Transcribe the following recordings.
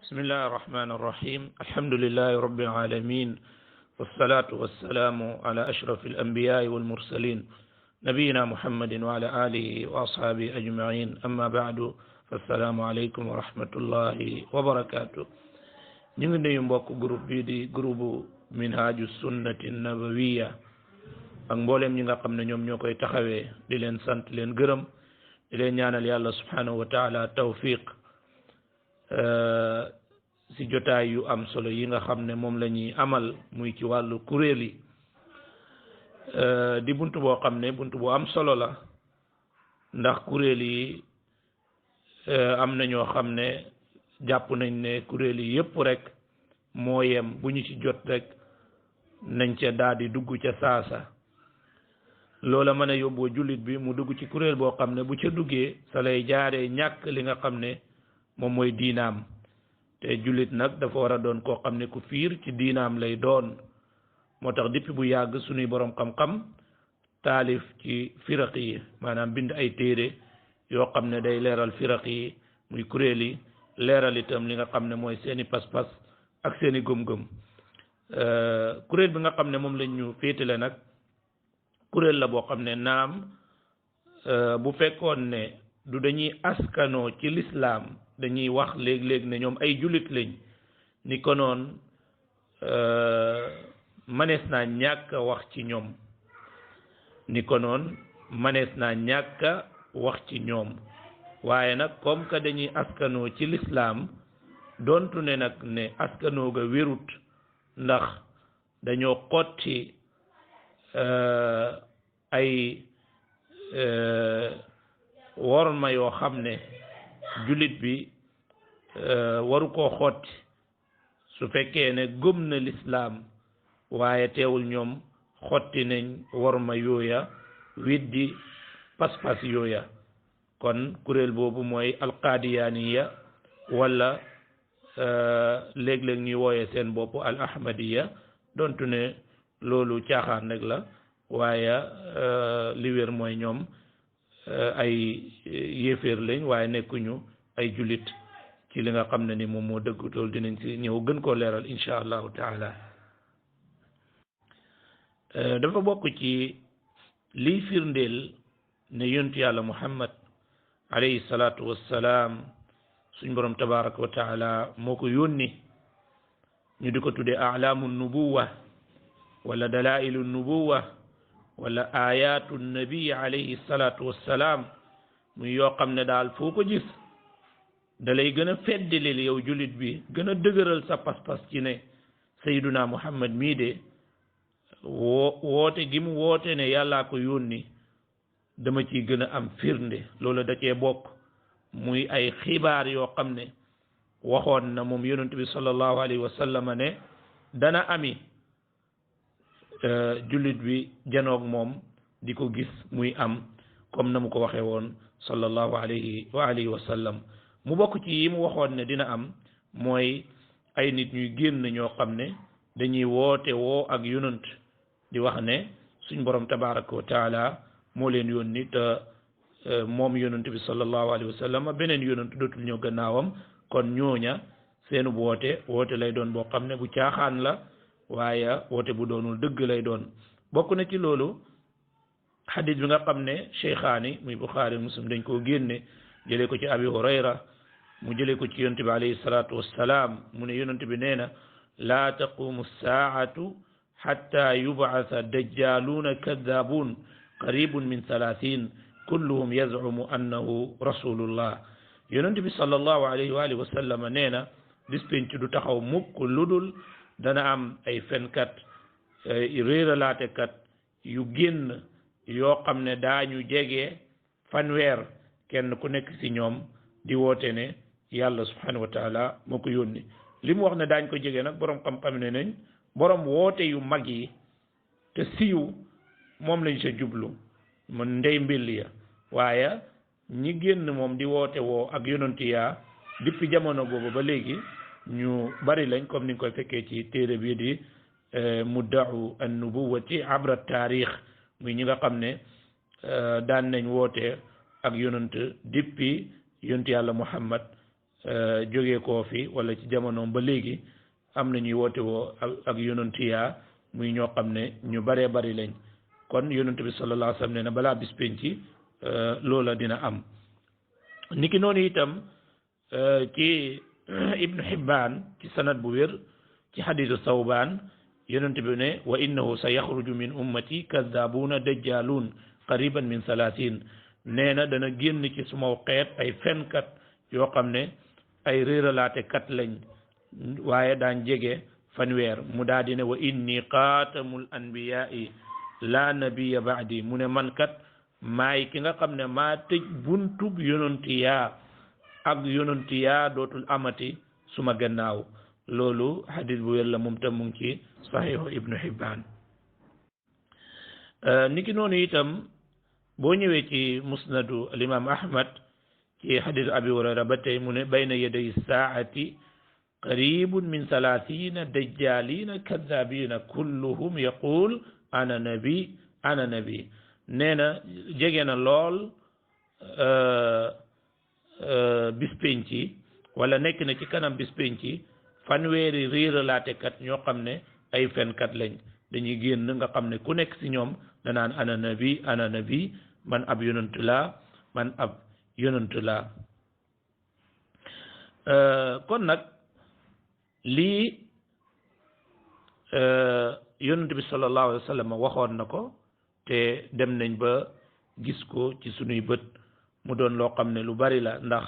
بسم الله الرحمن الرحيم الحمد لله رب العالمين والصلاة والسلام على أشرف الأنبياء والمرسلين نبينا محمد وعلى آله وأصحابه أجمعين أما بعد فالسلام عليكم ورحمة الله وبركاته نيغي نيو مبوك جروب بي دي جروب منهاج السنة النبوية ak mbolem ñi nga xamne ñom ñokoy taxawé di len sant len gërëm di len ñaanal yàlla subhanahu wa ta'ala tawfiq si jotaay yu am solo yi nga xam ne moom la ñuy amal muy ci wàllu kuréel yi di buntu boo xam ne buntu bu am solo la ndax kuréel yi am na ñoo xam ne jàpp nañ ne kuréel yi yëpp rek moo yem bu ñu ci jot rek nañ ca daal di dugg ca saasa loola mën a yóbboo jullit bi mu dugg ci kuréel boo xam ne bu ca duggee sa lay jaaree ñàkk li nga xam ne moom mooy diinaam te jullit nag dafa war a doon koo xam ne ku fiir ci diinaam lay doon moo tax depuis bu yàgg suñuy borom xam-xam taalif ci firaq yi maanaam bind ay téere yoo xam ne day leeral firaq yi muy kuréel yi leeral itam li nga xam ne mooy seeni pas-pas ak seeni gëm-gëm kuréel bi nga xam ne moom lañ ñu féetale nag kuréel la boo xam ne naam bu fekkoon ne du dañuy askanoo ci lislaam dañuy wax léeg-léeg ne ñoom ay jullit lañ ni ko noon manees naa ñàkk a wax ci ñoom ni ko noon manees naa ñàkk a wax ci ñoom waaye nag comme que dañuy askanoo ci lislaam doontu ne nag ne askanoo ga wérut ndax dañoo xotti ay worma yoo xam ne jullit bi waru koo xotti su fekkee ne gëm na lislaam waaye teewul ñoom xotti nañ worma yooya widdi pas-pas yooya kon kuréel boobu mooy alqaadiyaaniya wala léeg-léeg ñuy wooye seen bopp al ahmadiya dontu ne loolu caaxaan rek la waaye li wér mooy ñoom ay yéeféer lañ waaye nekkuñu ay jullit ci li nga xam ne ni moom moo dëgg tool dinañ ci ñëw gën koo leeral insha allahu taala dafa bokk ci liy firndeel ne yontu yàlla muhammad alayhi salaatu wassalaam suñ borom tabaraka wa taala moo ko yónni ñu di ko tuddee alaamu nubuwa wala dalailu nubuwa wala ayatu nabi alayhi salatu wassalam muy yoo xam ne daal foo ko gis da lay gën a feddalil yow jullit bi gën a dëgëral sa pas-pas ci ne sayyiduna muhammad mii de woote gi mu woote ne yàllaa ko yónni dama ciy gën a am firnde loolu da cee bokk muy ay xibaar yoo xam ne waxoon na moom yonent bi sallallahu alayhi wa sallam ne dana ami jullit bi janoog moom di ko gis muy am comme na mu ko waxee woon sallallahu alayhi wa alihi wa sallam mu bokk ci yi mu waxoon ne dina am mooy ay nit ñuy génn ñoo xam ne dañuy woote woo ak yonent di wax ne suñ borom tabaraka wa taala moo leen yónni te moom yonent bi sallallahu alayhi wa sallam beneen yonent dootul ñëw gannaawam kon ñooña seenu woote lay doon boo xam ne bu caaxaan la waaye woote bu doonul dëgg lay doon bokk na ci loolu xadis bi nga xam ne cheikhaani muy buxaari muslim dañ koo génne jëlee ko ci abi hurayra mu jëlee ko ci yonent bi alayhi salaatu wassalaam mu ne yonent bi nee na laa taqumu saatu xatta yubcasa dajjaluuna kadaabuun qaribun min 30 kulluhum yazcumu annahu rasulullah yonent bi sallallahu alayhi wa alihi wa sallam nee na bis penc du taxaw mukk ludul dana am ay fenkat réeralaatekat yu génn yoo xam ne daañu jege fanweer kenn ku nekk ci ñoom di woote ne yàlla subhanahu wa taala moo ko yónni li mu wax ne daañ ko jege nag boroom xam-xam ne nañ boroom woote yu mag yi te siiw moom lañ sa jublu man ndey mbill ya waaye ñi génn moom di woote woo ak yonanti yaa depuis jamono boobu ba léegi ñu bari lañ comme ni nga koy fekkee ci téere bii di mudda'u an-nubuwati abra taarix muy ñi nga xam ne daan nañ woote ak yonant depuis yonent yàlla muhammad jógee koo fi wala ci jamonoom ba léegi am na ñuy woote woo ak yonantiyaa muy ñoo xam ne ñu baree bari lañ kon yonent bi sallallahu alayhi wa sallam ne na balaa bis penci loola dina am niki noonu itam ci ibnu Hibbaan ci sanad bu wér ci xadiisu Sawbaan yonent bi ne wa innahu sa yaxruju min ummati kadaabuuna dajjaaluun qariban min salaasin nee na dana génn ci suma xeet ay fenkat yoo xam ne ay réeralaate kat lañ waaye daan jege fanweer mu daa di ne wa inni xaatamul anbiyaai laa nabiya baadi mu ne man kat maay ki nga xam ne maa tëj buntub yonantiyaa ak yonantiyaa dootul amati suma gannaaw loolu hadis bu wér la moom tam mu ngi ci saxiixu ibnu Hibbaan niki noonu itam boo ñëwee ci musnadu al imam Ahmad ci hadis abi Hurayra ba tey mu ne bayna yaday saati qaribun min salaasina dajjalina kadabina kulluhum yaqul ana nabi nee na jege na lool bis penci wala nekk na ci kanam bis penci fanweeri riiralaatekat ñoo xam ne ay fenkat lañ dañuy génn nga xam ne ku nekk ci ñoom danaan ana nabi man ab yonantu laa kon nag lii yonent bi sallallahu alayhi wa sallam waxoon na ko te dem nañ ba gis ko ci sunuy bët mu doon loo xam ne lu bari la ndax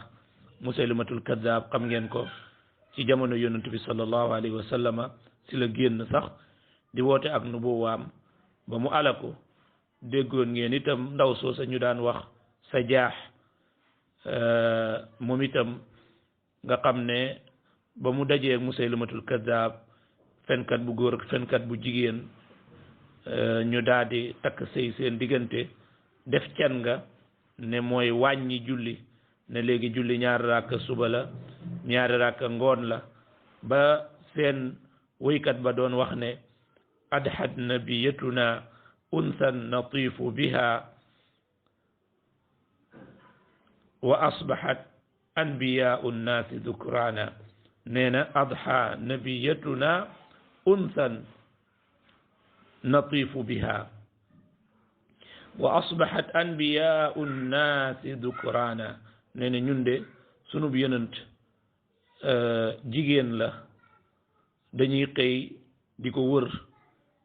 Musaylimatul Kaddaab xam ngeen ko ci jamono yonent bi sallallahu alayhi wa sallama si la génn sax di woote ak nubuwaam ba mu alaku déggoon ngeen itam ndaw soosa ñu daan wax Sajaax moom itam nga xam ne ba mu dajee ak Musaylimatul Kaddaab fenkat bu góor ak fenkat bu jigéen ñu daal di takk sëy seen diggante def can nga ne mooy wàññi julli ne léegi julli ñaari rakk suba la ñaari rakk ngoon la ba seen woykat ba doon wax ne adhat nabiyatuna unsan natifu biha wa asbahat anbiyau nnaasi dukrana nee na adha nabiyatuna unsan natifu biha wa asbahat anbiyau nnaasi dukrana nee na ñun de sunub yonent jigéen la dañuy xëy di ko wër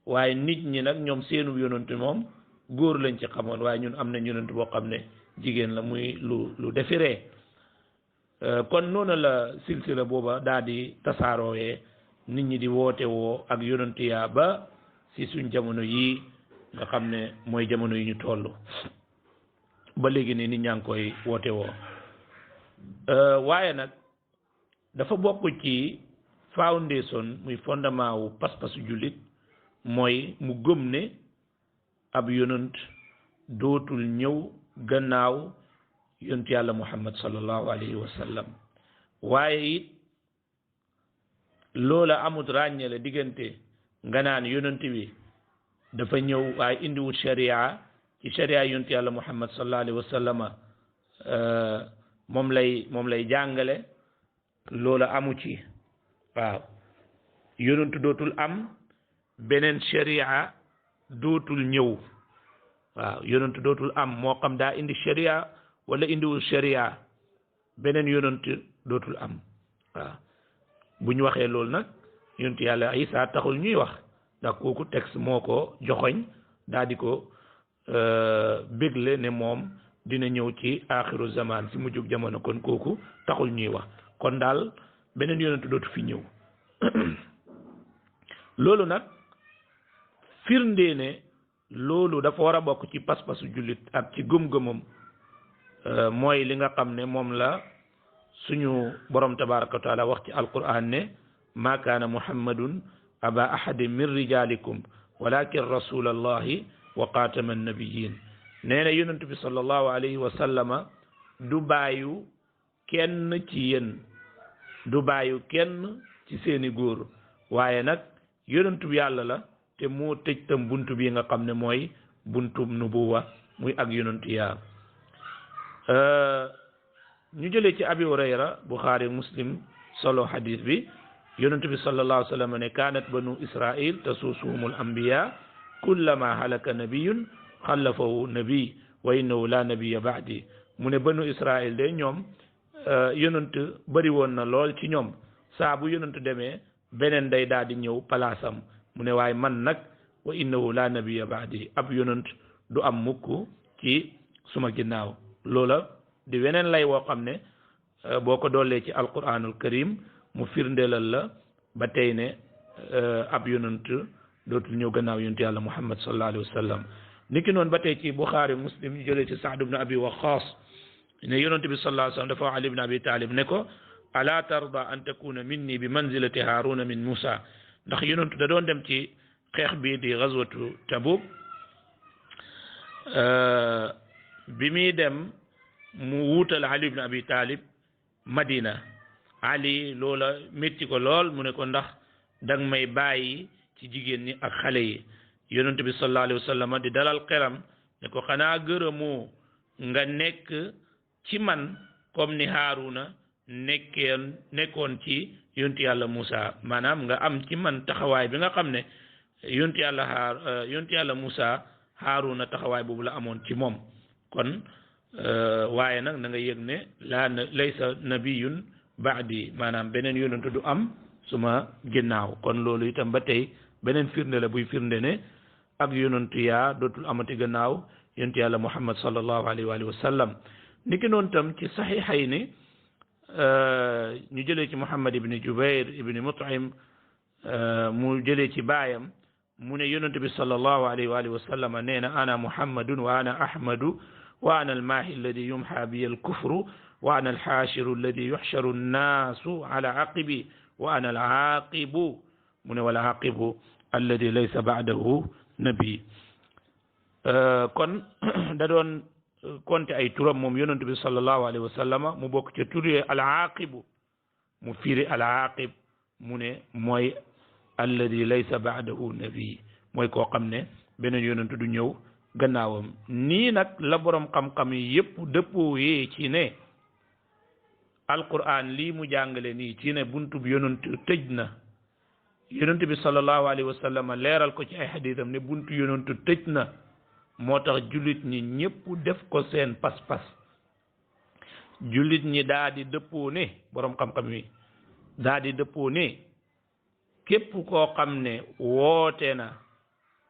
waaye nit ñi nag ñoom seenub yonent moom góor lañ ci xamoon waaye ñun am na yonent boo xam ne jigéen la muy lu defiree kon noonu la silsila booba daal di tasaaroowee nit ñi di woote woo ak yonent yaa ba si suñ jamono yii nga xam ne mooy jamono yi ñu toll ba léegi ni nit ñaa ngi koy woote woo waaye nag dafa bokk ci foundation muy fondement wu pas-pasu jullit mooy mu gëm ne ab yonent dootul ñëw gannaaw yonent yàlla muhammad sallallahu alayhi wa sallam waaye it loola amut ràññale diggante nga naan yonent bi dafa ñëw waaye indiwut sharia ci sharia yonent yàlla muhammad sallallahu alayhi wa sallama moom lay jàngale loola amu ci waaw yonent dootul am beneen sharia dootul ñëw waaw yonent dootul am moo xam daa indi sharia wala indiwul sharia beneen yonent dootul am waaw bu ñu waxee loolu nag yonent yàlla Isa taxul ñuy wax ndax kooku texte moo ko joxoñ daa di ko bégle ne moom dina ñëw ci axiru zaman si mujjug jamono kon kooku taxul ñuy wax kon daal beneen yonent dootu fi ñëw loolu nag firndee ne loolu dafa war a bokk ci pas-pasu jullit ak ci gëm-gëmam mooy li nga xam ne moom la suñu borom tabaraka wa taala wax ci alquran ne ma kaana muhammadun aba ahadin min rijalikum walakin rasul allahi wa xaatama annabiyin nee na yonent bi sallallahu alayhi wa sallama du bàyyu kenn ci yéen du bàyyu kenn ci seeni góor waaye nag yonent bi yàlla la te moo tëj tam buntu bi nga xam ne mooy buntu nubuwa muy ak yonent yaa ñu jëlee ci abi hurayra bukhari muslim solo hadith bi yonent bi sallallahu alayhi wa sallam ne kanat banu israil tasusuhumul anbiya kullama halaka nabiyun xallafahu nabi wa innahu la nabiyya ba'di mu ne banu israil de ñoom yonent bari woon na lool ci ñoom saa bu yonent demee beneen day daal di ñëw palaasam mu ne waaye man nag wa innahu la nabiyya ba'di ab yonent du am mukk ci suma ginnaaw loola di weneen lay woo xam ne boo ko doolee ci alquranul karim mu firndeelal la ba tey ne ab yonent dootul ñëw gannaaw yonent yàlla muhammad sallallahu alayhi wa sallam niki noonu ba tey ci buxaari muslim ñu jëlee ci saad ibn abi waqaas ne yonent bi sallallahu alayhi wa sallam dafa wax ali ibn abi talib ne ko ala tarda an takuna minni bi manzilati haruna min musa ndax yonent da doon dem ci xeex bi di gazwatu tabuk bi muy dem mu wuutal ali ibn abi talib madina ali loola métti ko lool mu ne ko ndax dang may bàyyi ci jigéen ñi ak xale yi yonent bi sallallahu alayhi wa sallam di dalal xelam ne ko xanaa gërëmoo nga nekk ci man comme ni Haaruna nekkoon ci yonent yàlla Moussa maanaam nga am ci man taxawaay bi nga xam ne yonent yàlla Moussa Haaruna taxawaay boobu la amoon ci moom kon waaye nag na nga yëg ne laysa nabiyun baadi maanaam beneen yonent du am suma ginnaaw kon loolu itam ba tey beneen firnde la buy firnde ne ak yonent yaa dootul amati gannaaw yonent yàlla Muhammad sallallahu alayhi wa sallam niki noonu tam ci saxiixay ni ñu jëlee ci Muhammad ibni Jubayr ibni Mut'im mu jëlee ci baayam mu ne yonent bi sallallahu alayhi wa sallam nee na ana Muhammadun wa ana Ahmadu wa ana almaahi alladi yumha bi alkufru wa ana alxaashiru alladi yuxsharu annaasu ala aqibi wa ana alaaqibu mu ne wala aqibu alladi laysa ba'dahu nabi kon da doon konte ay turam moom yonent bi sallallahu alayhi wa sallama mu bokk ca turee alaaqibu mu firi alaaqib mu ne mooy alladi laysa ba'dahu nabi mooy koo xam ne beneen yonent du ñëw gannaawam nii nag la borom xam-xam yi yëpp dëppoo yee ci ne alquran lii mu jàngale nii ci ne buntub yonent tëj na yonent bi sallallahu alayhi wa sallam leeral ko ci ay xadiisam ne buntu yonent tëj na moo tax jullit ñi ñëpp def ko seen pas-pas jullit ñi daa di dëppoo ne borom xam-xam yi daa di dëppoo ne képp koo xam ne woote na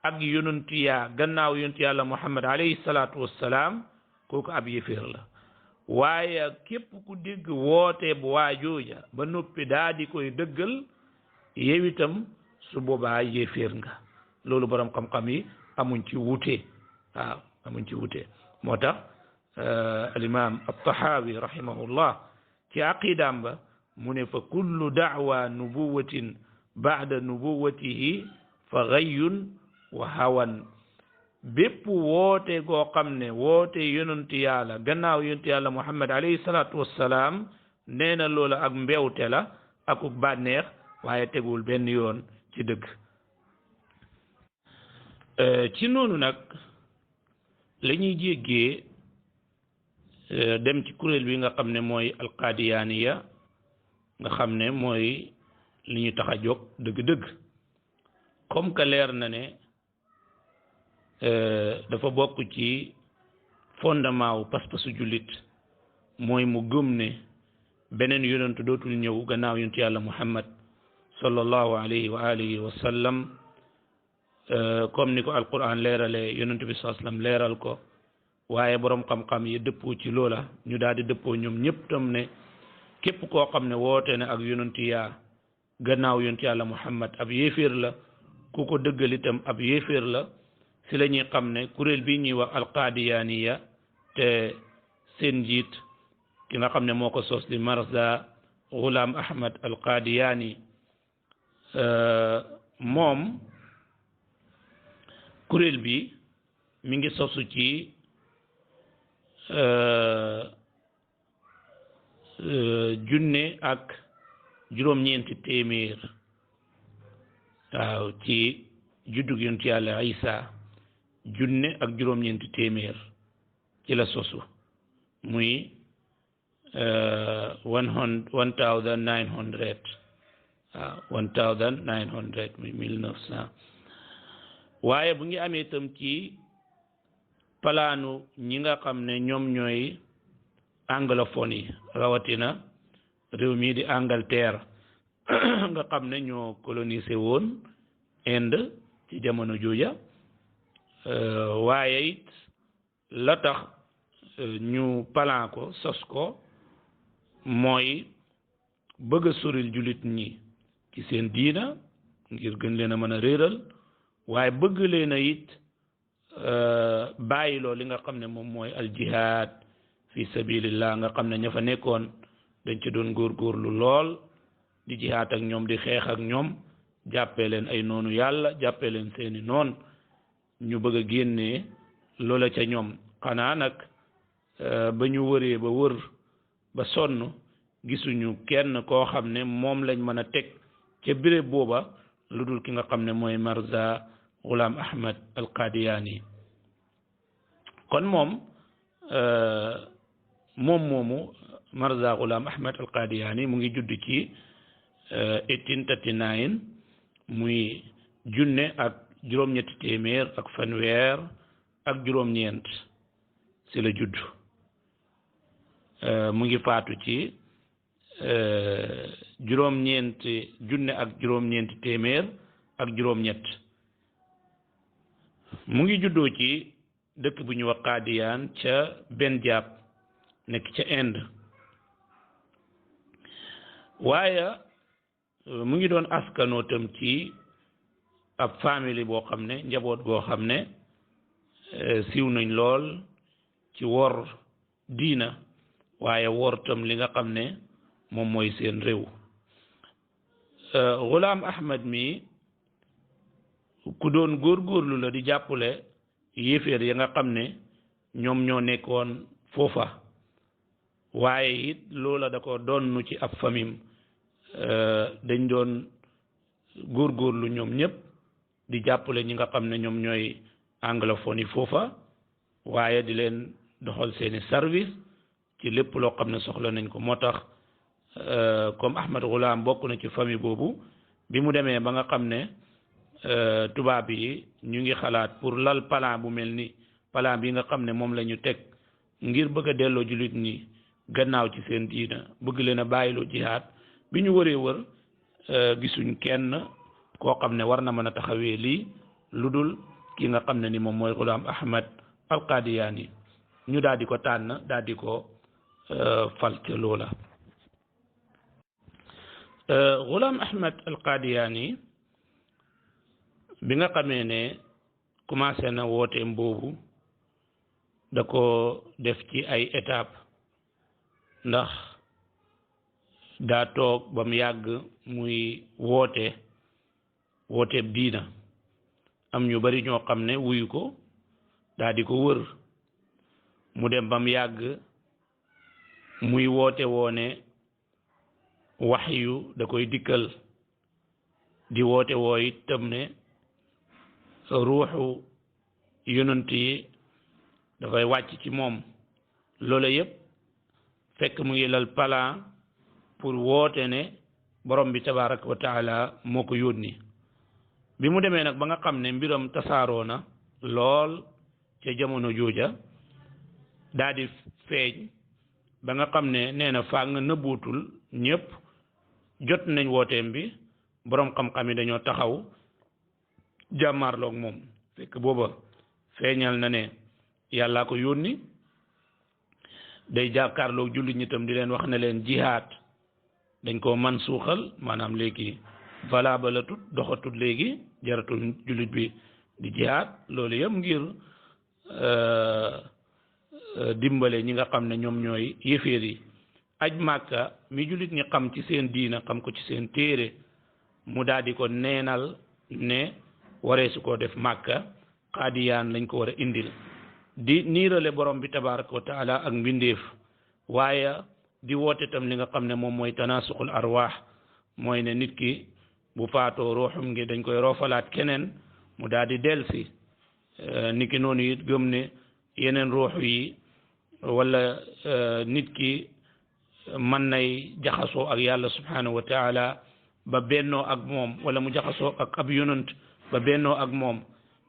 ak yonentu yaa gannaaw yonentu yàlla muhammad alayhi salaatu wassalaam kooku ab yéeféer la waaye képp ku dégg woote bu waajooja ba noppi daa di koy dëggal yow itam su boobaa yéeféer nga loolu borom xam-xam yi amuñ ci wuute waaw amuñ ci wuute moo tax alimam altahawi rahimahullah ci aqidaam ba mu ne fa kullu da'wa nubuwatin ba'da nubuwatihi fa gayyun wa hawan bépp woote goo xam ne woote yonentu yàlla gannaaw yonentu yàlla muhammad alayhi salaatu wassalaam nee na loola ak mbewte la akuk bànneex waaye tegul benn yoon ci dëgg ci noonu nag la ñuy jéggee dem ci kuréel bi nga xam ne mooy alqaadiyaaniya nga xam ne mooy li ñu tax a jóg dëgg-dëgg comme que leer na ne dafa bokk ci fondement wu pas-pasu jullit mooy mu gëm ne beneen yonent dootul ñëw gannaaw yonent yàlla muhammad sallallahu alayhi wa alihi wa sallam comme ni ko alquran leerale yonent bi sallallahu alayhi wa sallam leeral ko waaye borom xam-xam yi dëppoo ci loola ñu daal di dëppoo ñoom ñëpp tam ne képp koo xam ne woote ne ak yonent yaa gannaaw yonent yàlla muhammad ab yéeféer la ku ko dëggal itam ab yéeféer la si la ñuy xam ne kuréel bi ñuy wax alqaadiyaaniya te seen njiit ki nga xam ne moo ko sos di Marza Ghulam Ahmad alqaadiyaani moom kuréel bi mi ngi sosu ci junne ak juróom-ñeenti téeméer waaw ci juddug yonent yàlla Isa junne ak juróom-ñeenti téeméer ci la sosu muy 1900 waaw 1900 muy 1900 waaye bu ngi amee itam ci palaanu ñi nga xam ne ñoom ñooy anglophone yi rawatina réew mii di Angleterre nga xam ne ñoo colonisé woon Inde ci jamono jooja waaye it la tax ñu palan ko sos ko mooy bëgg a soril jullit ñi ci seen diina ngir gën leen a mën a réeral waaye bëgg leen a it bàyyiloo li nga xam ne moom mooy al jihad fi sabilillah nga xam ne ña fa nekkoon dañ ci doon góorgóorlu lool di jihaat ak ñoom di xeex ak ñoom jàppee leen ay noonu yàlla jàppee leen seeni noon ñu bëgg a génnee loola ca ñoom xanaa nag ba ñu wëree ba wër ba sonn gisuñu kenn koo xam ne moom lañ mën a teg ca béréb booba lu dul ki nga xam ne mooy Marza Ghulam Ahmad al Qadiani kon moom moomu Marza Ghulam Ahmad al Qadiani mu ngi judd ci 1839 muy junne ak juróom-ñetti téeméer ak fanweer ak juróom-ñeent ci la judd mu ngi faatu ci juróom-ñeenti junne ak juróom-ñeenti téeméer ak juróom-ñett mu ngi juddoo ci dëkk bu ñu wax Qadian ca Benjab nekk ca Inde waaye mu ngi doon askanoo tam ci ab famille boo xam ne njaboot goo xam ne siiw nañ lool ci wor diina waaye wor tam li nga xam ne moom mooy seen réew Ghulam Ahmad mi ku doon góorgóorlu la di jàppale yéeféer ya nga xam ne ñoom ñoo nekkoon foofa waaye it loola da ko doonnu ci ab famille dañ doon góorgóorlu ñoom ñëpp di jàppale ñi nga xam ne ñoom ñooy anglophone yi foofa waaye di leen doxal seeni service ci lépp loo xam ne soxla nañ ko moo tax comme Ahmad Ghulam bokk na ci famille boobu bi mu demee ba nga xam ne tubaab yi ñu ngi xalaat pour lal plan bu mel ni plan bi nga xam ne moom la ñu teg ngir bëgg a delloo jullit ñi gannaaw ci seen diina bëgg leen a bàyyiloo jihaad bi ñu wëree wër gisuñ kenn koo xam ne war na mën a taxawee lii lu dul ki nga xam ne ni moom mooy Ghulam Ahmad al Qadiani ñu daal di ko tànn daal di ko fal ca loola Ghulam Ahmad al Qadiani bi nga xamee ne commencé na wooteem boobu da ko def ci ay étape ndax daa toog ba mu yàgg muy wooteeb diina am ñu bari ñoo xam ne wuyu ko daa di ko wër mu dem ba mu yàgg muy woote woone waxyu da koy dikkal di woote woo itam ne ruuxu yonent yi dafay wàcc ci moom loola yépp fekk mu ngi lal plan pour woote ne borom bi tabaraka wa taala moo ko yónni bi mu demee nag ba nga xam ne mbiram tasaaroo na lool ca jamono jooja daa di feeñ ba nga xam ne nee na faa nga nëbbuutul ñépp jot nañ wooteem bi borom xam-xam yi dañoo taxaw jàmmaarloog moom fekk booba feeñal na ne yàllaa ko yónni day jàkkaarloog jullit ñi tam di leen wax ne leen jihaad dañ ko man suuxal maanaam léegi valable la tut doxatut léegi jaratul jullit bi di jihaad loolu yëpp ngir dimbale ñi nga xam ne ñoom ñooy yëféer yi aj màkka mi jullit ñi xam ci seen diina xam ko ci seen téere mu daal di ko neenal ne waree su ko def màkka Qadiyaan lañ ko war a indil di niirale borom bi tabaraka wa taala ak mbindeef waaye di woote tam li nga xam ne moom mooy tanasuqul arwaax mooy ne nit ki bu faatoo ruuxum ngi dañ koy roofalaat keneen mu daal di delsi niki noonu it gëm ne yeneen ruux yi wala nit ki man nay jaxasoo ak yàlla subhanahu wa taala ba bennoo ak moom wala mu jaxasoo ak ab yonant ba bennoo ak moom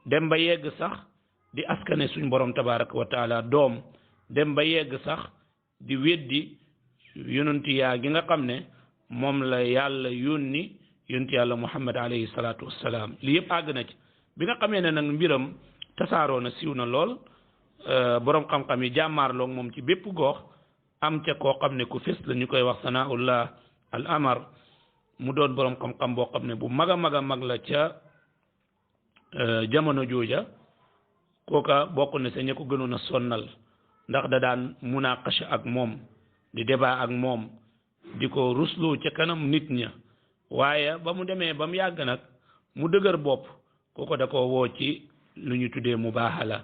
dem ba yegg sax di askane suñ borom tabaraka wa taala doom dem ba yegg sax di weddi yonanti yaa gi nga xam ne moom la yàlla yónni yonanti yàlla muhammad alayhi salaatu wassalaam li yëpp àgg na ci bi nga xamee ne nag mbiram tasaaroo na siiw na lool borom xam-xam yi jàmmaarloog moom ci bépp gox am ca koo xam ne ku fés la ñu koy wax sanaullah al amar mu doon borom xam-xam boo xam ne bu mag a mag a mag la ca jamono jooja kooka bokk na sa ña ko gënoon a sonnal ndax da daan munaqasha ak moom di débat ak moom di ko ruslu ca kanam nit ña waaye ba mu demee ba mu yàgg nag mu dëgër bopp kooko da ko woo ci lu ñu tuddee mubaahala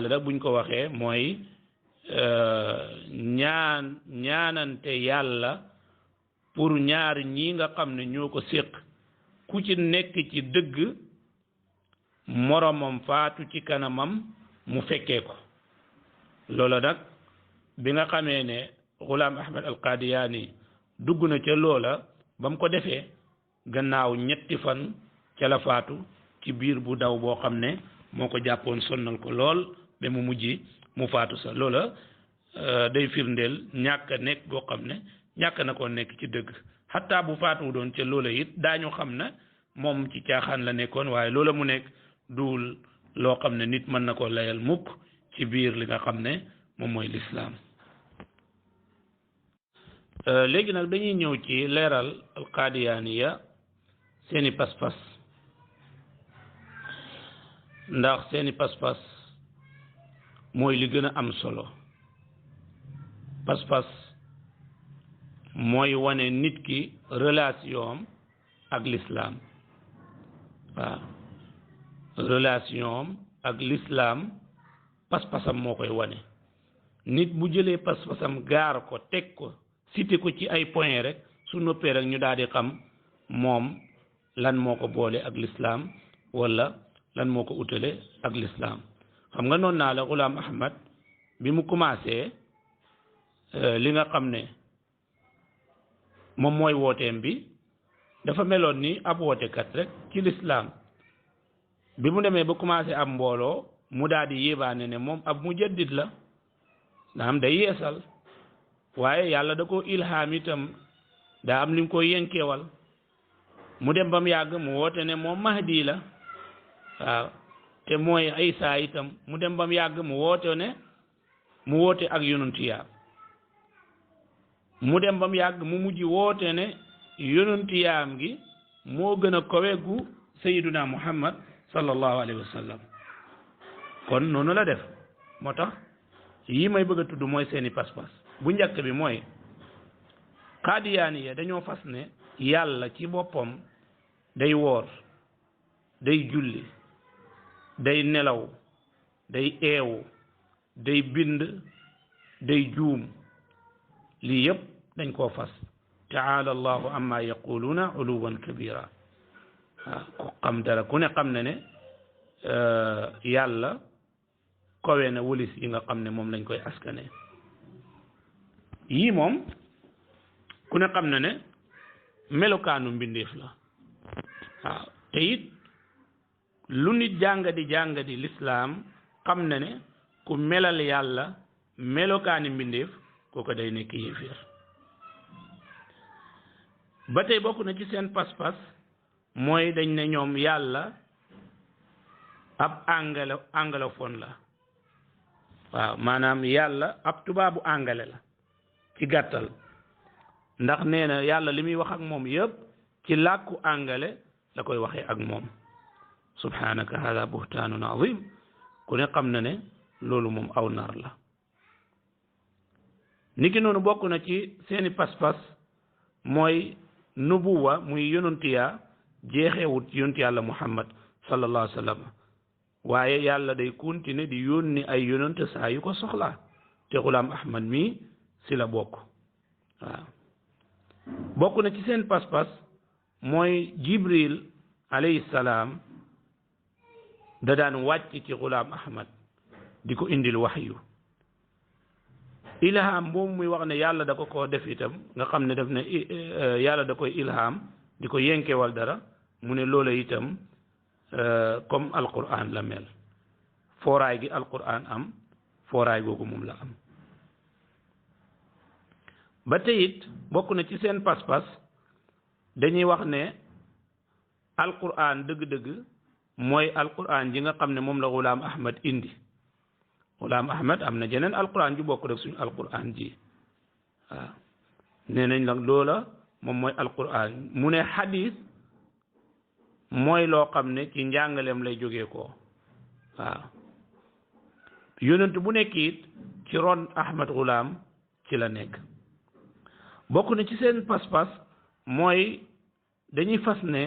nag buñ ko waxee mooy ñaanante yàlla pour ñaar ñi nga xam ne ñoo ko séq ku ci nekk ci dëgg moromam faatu ci kanamam mu fekkee ko loola nag bi nga xamee ne Ghulam Ahmad al Qadiani dugg na ca loola ba mu ko defee gannaaw ñetti fan ca la faatu ci biir bu daw boo xam ne moo ko jàppoon sonnal ko lool ba mu mujj mu faatu sa loola day firndeel ñàkk a nekk boo xam ne ñàkk na koo nekk ci dëgg xataa bu faatu doon ca loola it daañu xam ne moom ci caaxaan la nekkoon waaye loola mu nekk duul loo xam ne nit mën na koo layal mukk ci biir li nga xam ne moom mooy lislaam léegi nag dañuy ñëw ci leeral alqaadiyaaniya seeni pas-pas ndax seeni pas-pas mooy li gën a am solo pas-pas mooy wane nit ki relation ak l'islam waaw relation ak l'islam pas-pasam moo koy wane nit bu jëlee pas-pasam gaar ko teg ko cité ko ci ay point rek su noppee rek ñu daal di xam moom lan moo ko boole ak l'islam wala lan moo ko utale ak l'islam xam nga noonu naa la Ghulam Ahmad bi mu commencé li nga xam ne moom mooy wooteem bi dafa meloon ni ab wootekat rek ci l'islam bi mu demee ba commencé ab mbooloo mu daal di yéebaane ne moom ab mujaddid la naam day yeesal waaye yàlla da ko ilham itam daa am lim ko yenkeewal mu dem ba mu yàgg mu woote ne moom mahdi la waaw te mooy Isa itam mu dem ba mu yàgg mu woote ak yonantiyaam mu dem ba mu yàgg mu mujj woote ne yonantiyaam gi moo gën a kawe gu sayyiduna muhammad sallallahu alayhi wa sallam kon noonu la def moo tax yi may bëgg a tudd mooy seeni pas-pas bu njëkk bi mooy qaadiyaaniya dañoo fas ne yàlla ci boppam day woor day julli day nelaw day eewu day bind day juum lii yëpp dañ koo fas taala allahu amma yaquluuna uluwan kabira waaw ku xam dara ku ne xam ne ne yàlla kowe na wëlis yi nga xam ne moom lañ koy askane yii moom ku ne xam ne ne melokaanu mbindeef la waaw te it lu nit jàngadi lislaam xam ne ne ku melal yàlla melokaani mbindeef kooku day nekk yéeféer ba tey bokk na ci seen pas-pas mooy dañ ne ñoom yàlla ab anglophone la waaw maanaam yàlla ab tubaabu angale la ci gàttal ndax nee na yàlla li muy wax ak moom yëpp ci làkku angale la koy waxee ak moom subhanaka hada buhtaanun azim ku ne xam na ne loolu moom aw nar la niki noonu bokk na ci seeni pas-pas mooy nubuwa muy yonantiya jeexewut yonti yàlla muhammad sallallahu alayhi wa sallam waaye yàlla day continuer di yónni ay yonante saa yu ko soxlaa te Ghulam Ahmad mi si la bokk waaw bokk na ci seen pas-pas mooy jibril alayhi salaam da daan wàcc ci Ghulam Ahmad di ko indil waxyu ilham boobu muy wax ne yàlla da ko def itam nga xam ne def ne yàlla da koy ilham di ko yenkewal dara mu ne loola itam comme alquran la mel fooraay gi alquran am fooraay googu moom la am ba tey it bokk na ci seen pas-pas dañuy wax ne alquran dëgg-dëgg mooy alquran ji nga xam ne moom la Ghulam Ahmad indi Ghulam Ahmad am na jeneen alquran ju bokk rek suñu alquran ji waaw nee nañ la loola moom mooy alquran mu ne xadis mooy loo xam ne ci njàngaleem lay jógee ko waaw yonent bu nekk it ci ron Ahmad Ghulam ci la nekk bokk na ci seen pas-pas mooy dañuy fas ne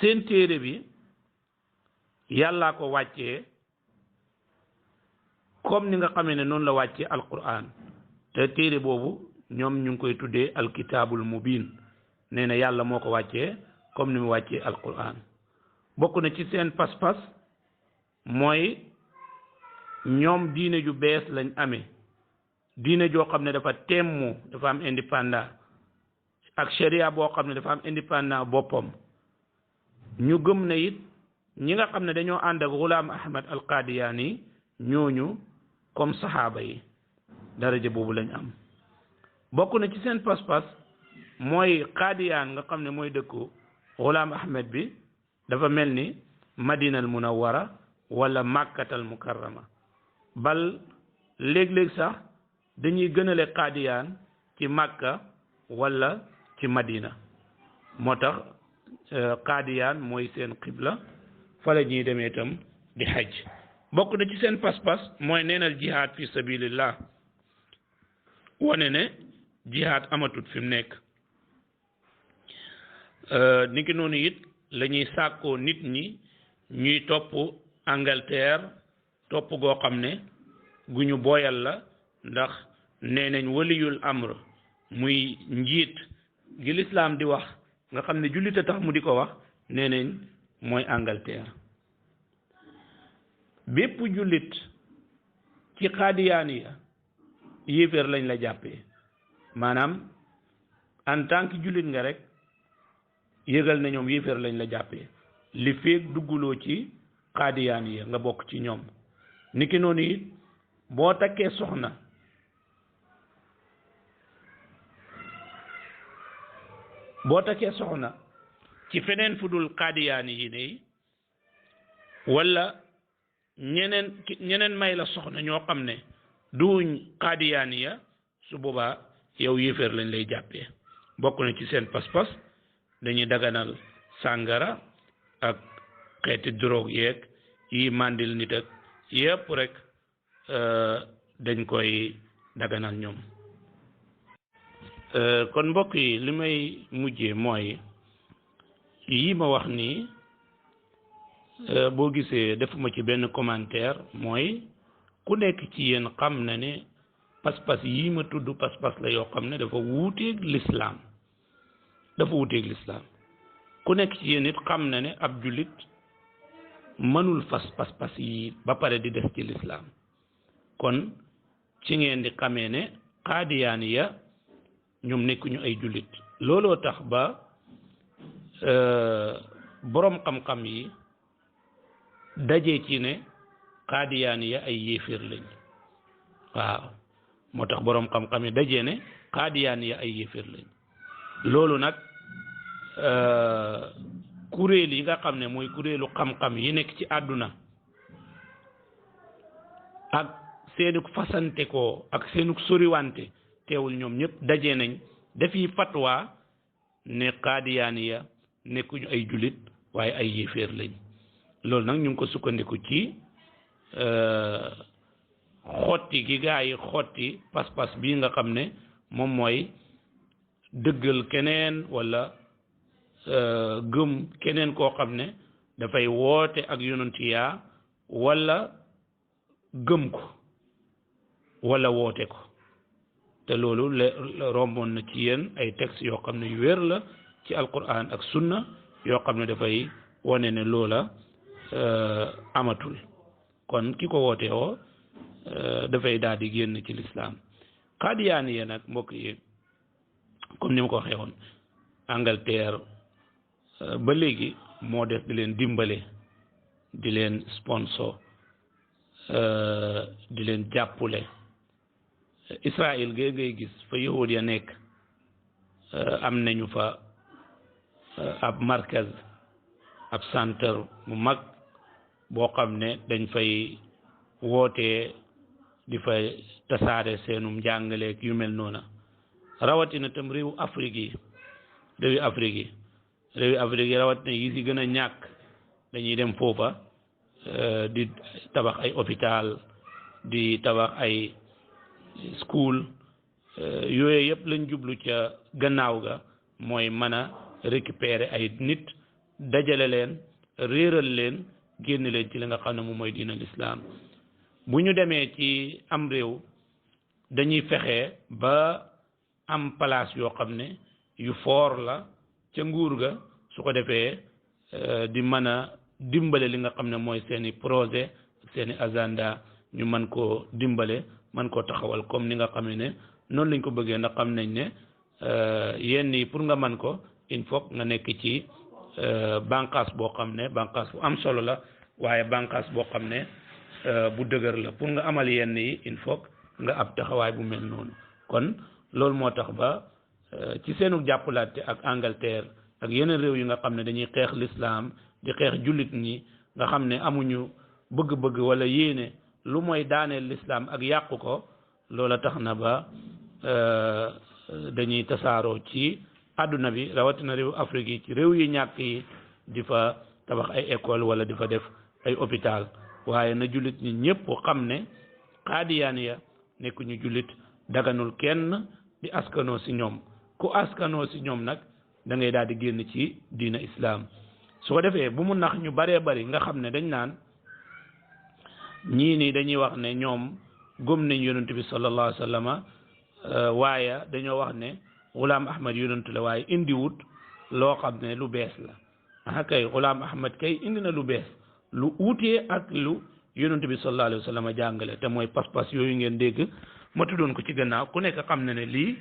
seen téere bi yàllaa ko wàccee comme ni nga xamee ne noonu la wàccee alquran te téere boobu ñoom ñu ngi koy tuddee alkitaabul mubin nee na yàlla moo ko wàccee comme ni mu wàccee alquran bokk na ci seen pas-pas mooy ñoom diine ju bees lañ amee diine joo xam ne dafa temmu dafa am indépendant ak sharia boo xam ne dafa am indépendant boppam ñu gëm na it ñi nga xam ne dañoo ànd ak Ghulam Ahmad al Qadiani ñooñu comme saxaaba yi daraja boobu lañ am bokk na ci seen pas-pas mooy Qadian nga xam ne mooy dëkku Ghulam Ahmad bi dafa mel ni Madinal Munawwara wala Makkatal Mukarrama bal léeg-léeg sax dañuy gënale Qadian ci Makka wala ci Madina moo tax Qadian mooy seen qibla fa la ñuy demee itam di xaj bokk na ci seen pas-pas mooy neenal jihaad fi sabilillah wane ne jihaad amatut fi mu nekk niki noonu it la ñuy sàkkoo nit ñi ñuy topp Angleterre topp goo xam ne gu ñu booyal la ndax nee nañ waliyul amr muy njiit gi lislaam di wax nga xam ne jullit a tax mu di ko wax nee nañ mooy Angleterre bépp jullit ci Qadiyaaniya yéeféer lañ la jàppee maanaam en tant que jullit nga rek yëgal na ñoom yéeféer lañ la jàppee li feeg dugguloo ci Qadiyaaniya nga bokk ci ñoom niki noonu it boo takkee soxna ci feneen fu dul Qadiyaani yi ne wala ñeneen may la soxna ñoo xam ne duñ Qadiyaani ya su boobaa yow yéeféer lañ lay jàppee bokk na ci seen pas-pas dañuy daganal sàngara ak xeeti drogue yeeg yi màndil nit ak yépp rek dañ koy daganal ñoom kon mbokk yi li may mujjee mooy yi ma wax nii boo gisee defuma ci benn commentaire mooy ku nekk ci yéen xam na ne pas-pas yi ma tudd pas-pas la yoo xam ne dafa wuuteeg lislaam ku nekk ci yéen it xam na ne ab jullit mënul fas pas-pas yi ba pare di des ci lislaam kon ci ngeen di xamee ne Qadiyaani ya ñoom nekkuñu ay jullit looloo tax ba boroom xam-xam yi daje ci ne Qadiyaani ya ay yéeféer lañ waaw moo tax boroom xam-xam yi daje ne Qadiyaani ya ay yéeféer lañ loolu nag kuréel yi nga xam ne mooy kuréelu xam-xam yi nekk ci àdduna ak seenuk fasante ko ak seenuk soriwante teewul ñoom ñëpp daje nañ dafi fatwa ne Qadiyaani ya nekkuñu ay jullit waaye ay yéeféer lañ loolu nag ñu ngi ko sukkandiku ci xotti gi gaa yi xotti pas-pas bii nga xam ne moom mooy dëggal keneen wala gëm keneen koo xam ne dafay woote ak yonanti yaa wala gëm ko wala woote ko te loolu romboon na ci yéen ay textes yoo xam ne yu wér la ci alquran ak sunna yoo xam ne dafay wane ne loola amatul kon ki ko woote woo dafay daal di génn ci lislaam Qaadiyaaniya nag mbokk yi comme ni ma ko waxee woon Angleterre ba léegi moo def di leen dimbale di leen sponsor di leen jàppule Israël gee ngay gis fa yahud ya nekk am nañu fa ab markaz ab centre bu mag boo xam ne dañ fay wootee di fa tasaare seenum njàngaleek yu mel noona rawatina tam réewu Afrique yi rawatina yi si gën a ñàkk dañuy dem foofa di tabax ay hôpital di tabax ay school yooyu yëpp lañ jublu ca gannaaw ga mooy mën a récupérer ay nit dajale leen réeral leen génn leen ci li nga xam ne moom mooy diina lislaam bu ñu demee ci am réew dañuy fexe ba am place yoo xam ne yu foor la ca nguur ga su ko defee di mën a dimbale li nga xam ne mooy seeni projet seeni agenda ñu mën koo dimbale mën koo taxawal comme ni nga xam ne noonu lañ ko bëggee ndax xam nañ ne yenn yi pour nga mën ko il faut nga nekk ci bànqaas boo xam ne bànqaas bu am solo la waaye bànqaas boo xam ne bu dëgër la pour nga amal yenn yi il faut nga ab taxawaay bu mel noonu kon loolu moo tax ba ci seenu jàppalaate ak Angleterre ak yeneen réew yi nga xam ne dañuy xeex lislaam di xeex jullit ñi nga xam ne amuñu bëgg-bëgg wala yéene lu mooy daaneel lislaam ak yàqu ko loola tax na ba dañuy tasaaroo ci àdduna bi rawatina réew Afrique yi ci réew yi ñàkk yi di fa tabax ay école wala di fa def ay hôpital waaye na jullit ñi ñëpp xam ne Qaadiyaaniya nekkuñu jullit daganul kenn di askanoo si ñoom ku askanoo si ñoom nag da ngay daal di génn ci diina islaam su ko defee bu mu nax ñu baree bari nga xam ne dañ naan ñii nii dañuy wax ne ñoom gëm nañ yonent bi sallallahu alayhi wa sallam waaye dañoo wax ne Ghulam Ahmad yonent la waaye indiwut loo xam ne lu bees la ah kay Ghulam Ahmad kay indi na lu bees lu uutee ak lu yonent bi sallallahu alayhi wa sallam jàngale te mooy pas-pas yooyu ngeen dégg ma tuddoon ko ci gannaaw ku nekk xam na ne lii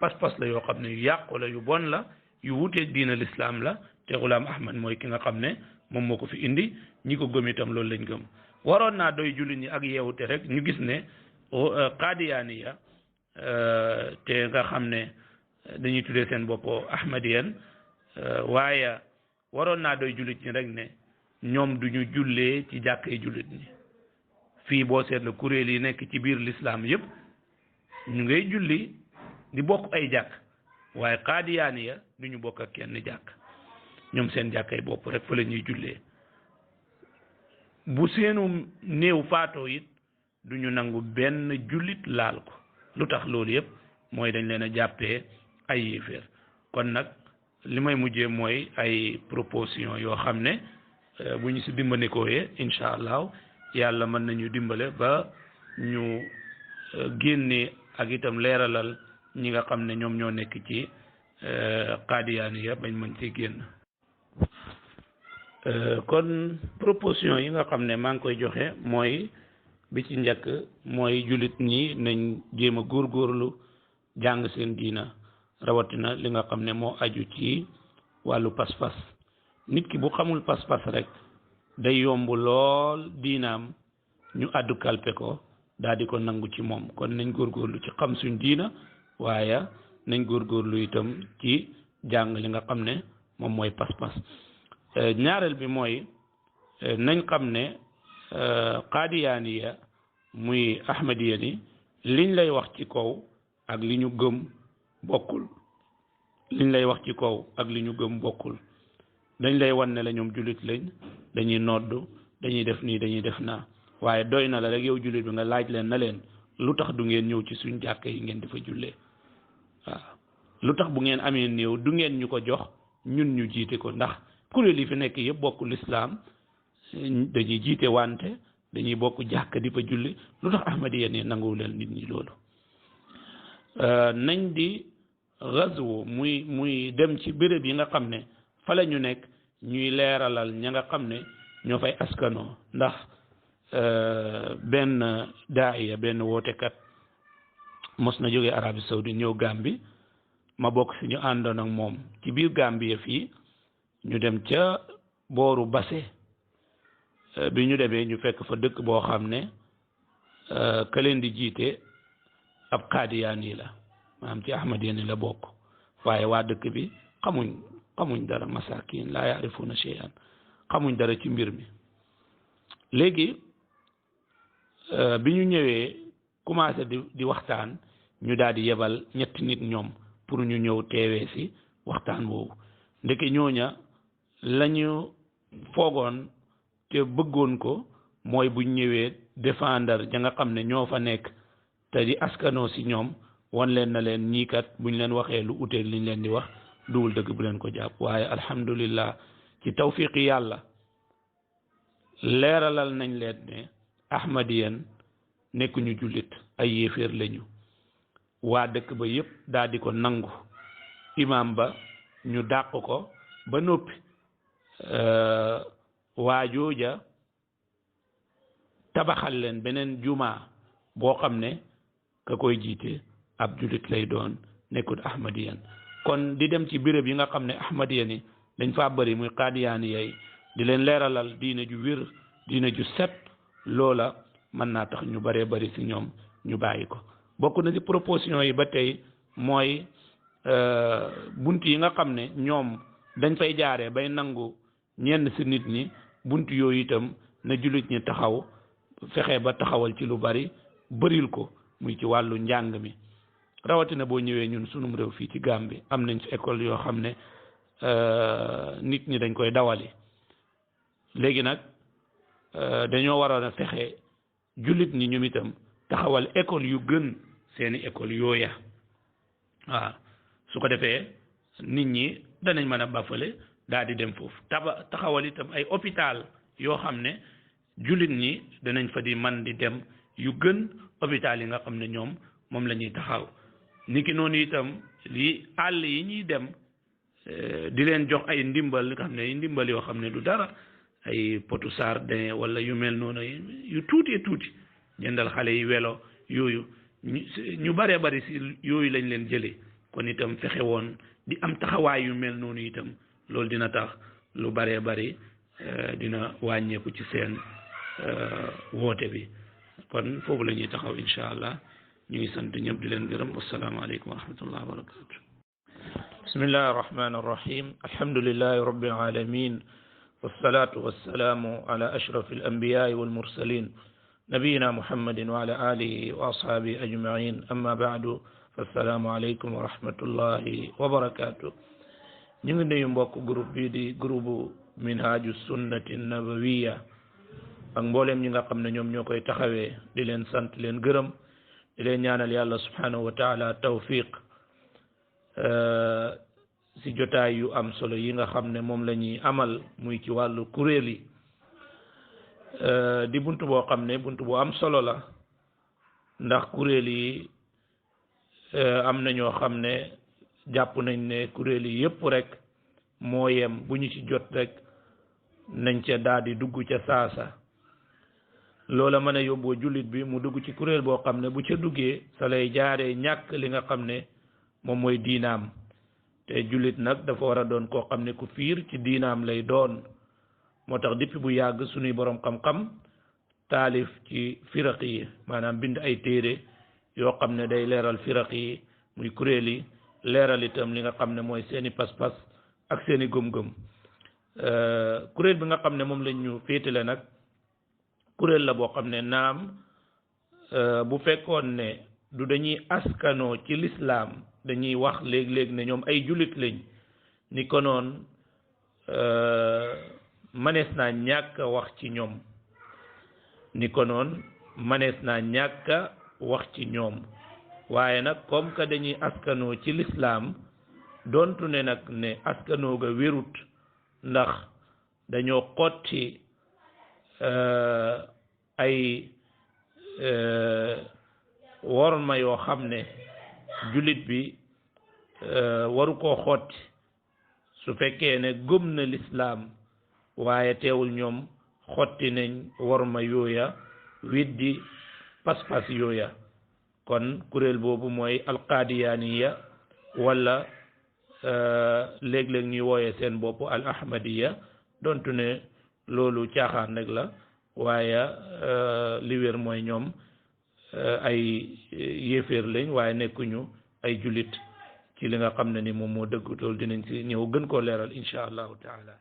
pas-pas la yoo xam ne yu yàqu la yu bon la yu wuuteeg diina lislaam la te Ghulam Ahmad mooy ki nga xam ne moom moo ko fi indi ñi ko gëm itam loolu lañ gëm waroon naa doy jullit ñi ak yeewute rek ñu gis ne Qaadiyaaniya te nga xam ne dañuy tuddee seen bopp Ahmadiyan waaye waroon naa doy jullit ñi rek ne ñoom duñu jullee ci jàkkee jullit ñi fii boo seetlu kuréel yi nekk ci biir lislaam yëpp ñu ngay julli di bokk ay jàkk waaye Qaadiyaaniya duñu bokk ak kenn jàkk ñoom seen jàkkay bopp rek fa la ñuy jullee bu seenu néew faatoo it duñu nangu benn jullit laal ko lu tax loolu yëpp mooy dañ leen a jàppee ay yéeféer kon nag li may mujjee mooy ay proposition yoo xam ne bu ñu si dimbandikooyee incha allah yàlla mën nañu dimbale ba ñu génne ak itam leeralal ñi nga xam ne ñoom ñoo nekk ci Qaadiyaaniya bañ mën ci génn kon proposition yi nga xam ne maa ngi koy joxe mooy bi ci njëkk mooy jullit ñi nañ jéem a góorgóorlu jàng seen diina rawatina li nga xam ne moo aju ci wàllu pas-pas nit ki bu xamul pas-pas rek day yomb lool diinaam ñu àddu kalpe ko daal di ko nangu ci moom kon nañ góorgóorlu ci xam suñ diina waaye nañ góorgóorlu itam ci jàng li nga xam ne moom mooy pas-pas ñaareel bi mooy nañ xam ne Qaadiyaaniya muy Ahmadiya ni liñ lay wax ci kaw ak li ñu gëm bokkul liñ lay wax ci kaw ak li ñu gëm bokkul dañ lay wan ne la ñoom jullit lañ dañuy noddu dañuy def nii dañuy def naa waaye doy na la rek yow jullit bi nga laaj leen na leen lu tax du ngeen ñëw ci suñ jàkka yi ngeen di fa jullee waaw lu tax bu ngeen amee néew du ngeen ñu ko jox ñun ñu jiite ko ndax kuréel yi fi nekk yëpp bokk lislaam dañuy jiite wante dañuy bokk jàkk di fa julli lu tax Ahmadiya ne nanguwu leen nit ñi loolu nañ di gazwu muy dem ci béréb yi nga xam ne fa la ñu nekk ñuy leeralal ña nga xam ne ñoo fay askanoo ndax benn daaiya benn wootekat mos na jógee Arabie Saoudite ñëw Gambie ma bokk si ñu àndoon ak moom ci biir Gambie fii ñu dem ca booru Basse bi ñu demee ñu fekk fa dëkk boo xam ne ka leen di jiite ab Qaadiyaani la maanaam ci Ahmadiyaani la bokk waaye waa dëkk bi xamuñ dara masakin laa yaarifuuna shay'an xamuñ dara ci mbir mi léegi bi ñu ñëwee commencé di waxtaan ñu daal di yebal ñetti nit ñoom pour ñu ñëw teewee si waxtaan woowu ndeke ñooña lañu foogoon te bëggoon ko mooy buñ ñëwee défendre ja nga xam ne ñoo fa nekk te di askanoo si ñoom wan leen na leen ñii kat buñ leen waxee lu uteeg liñ leen di wax duwul dëgg bu leen ko jàpp waaye alhamdulillah ci tawfiqi yàlla leeralal nañ leen ne ahmadiyan nekkuñu jullit ay yéeféer lañu waa dëkk ba yépp daal di ko nangu imam ba ñu dàq ko ba noppi waa jooja tabaxal leen beneen juma boo xam ne ka koy jiite ab jullit lay doon nekkul ahmadiyan kon di dem ci béréb yi nga xam ne ahmadiyan yi dañ faa bëri muy qaadiyaani yay di leen leeralal diine ju wér diine ju set loola mën naa tax ñu bëree bëri si ñoom ñu bàyyi ko bokk na ci proposition yi ba tey mooy bunt yi nga xam ne ñoom dañ fay jaaree bay nangu ñenn si nit ñi bunt yooyu itam na jullit ñi taxaw fexe ba taxawal ci lu bari bëril ko muy ci wàllu njàng mi rawatina boo ñëwee ñun sunum réew fii ci Gambie am nañ ci école yoo xam ne nit ñi dañ koy dawali léegi nag dañoo waroon a fexe jullit ñi ñoom itam taxawal école yu gën seeni école yooya waaw su ko defee nit ñi danañ mën a bafale daal di dem foofu taxawal itam ay hôpital yoo xam ne jullit ñi danañ fa di man di dem yu gën hôpital yi nga xam ne ñoom moom la ñuy taxaw niki noonu itam li àll yi ñuy dem di leen jox ay ndimbal nga xam ne ay ndimbal yoo xam ne du dara ay potu sardin wala yu mel noonu yu tuuti jëndal xale yi welo yooyu ñu baree bari si yooyu lañ leen jëlee kon itam fexe woon di am taxawaay yu mel noonu itam loolu dina tax lu baree bari dina wàññeeku ci seen woote bi kon foofu la ñuy taxaw incha allah ñu ngi sant ñëpp di leen gërëm wasalaamaaleykum wa rahmatullah wa barakatu bismillahi arrahmani arrahim alhamdulillahi rabbil alamin والصلاة والسلام على أشرف الأنبياء والمرسلين نبينا محمد وعلى آله وأصحابه أجمعين أما بعد فالسلام عليكم ورحمة الله وبركاته نيغي يمبوك جروب بي جروب منهاج السنة النبوية ak mbolem ñi nga xam ne ñoom ñoo koy taxawee di leen sant leen gërëm di leen ñaanal yàlla subhanahu wa taala tawfiq si jotaay yu am solo yi nga xam ne moom la ñuy amal muy ci wàllu kuréel yi di buntu boo xam ne buntu bu am solo la ndax kuréel yi am na ñoo xam ne jàpp nañ ne kuréel yi yépp rek moo yem bu ñu ci jot rek nañ ca daal di dugg ca saasa loola mën a yóbboo jullit bi mu dugg ci kuréel boo xam ne bu ca duggee sa lay jaaree ñàkk li nga xam ne moom mooy diinaam te jullit nag dafa war a doon koo xam ne ku fiir ci diinaam lay doon moo tax depuis bu yàgg suñuy borom xam-xam taalif ci firaq yi maanaam bind ay téere yoo xam ne day leeral firaq yi muy kuréel yi leeral itam li nga xam ne mooy seeni pas-pas ak seeni gëm-gëm kuréel bi nga xam ne moom lañ ñu féetale nag kuréel la boo xam ne naam bu fekkoon ne du dañuy askanoo ci lislaam dañuy wax léeg-léeg ne ñoom ay jullit lañ ni ko noon manees naa ñàkk a wax ci ñoom ni ko noon manees naa ñàkk a wax ci ñoom waaye nag comme que dañuy askanoo ci lislaam doontu ne nag ne askanoo ga wérut ndax dañoo xotti ay worma yoo xam ne jullit bi waru koo xotti su fekkee ne gëm na lislaam waaye teewul ñoom xotti nañ worma yooya widdi pas-pas yooya kon kuréel boobu mooy alqaadiyaaniya wala léeg-léeg ñuy wooyee seen bopp al ahmadiya dontu ne loolu caaxaan rek la waaye li wér mooy ñoom ay yéeféer lañ waaye nekkuñu ay jullit ci li nga xam ne ni moom moo dëgg loolu dinañ ci ñëw gën koo leeral insha allahu taala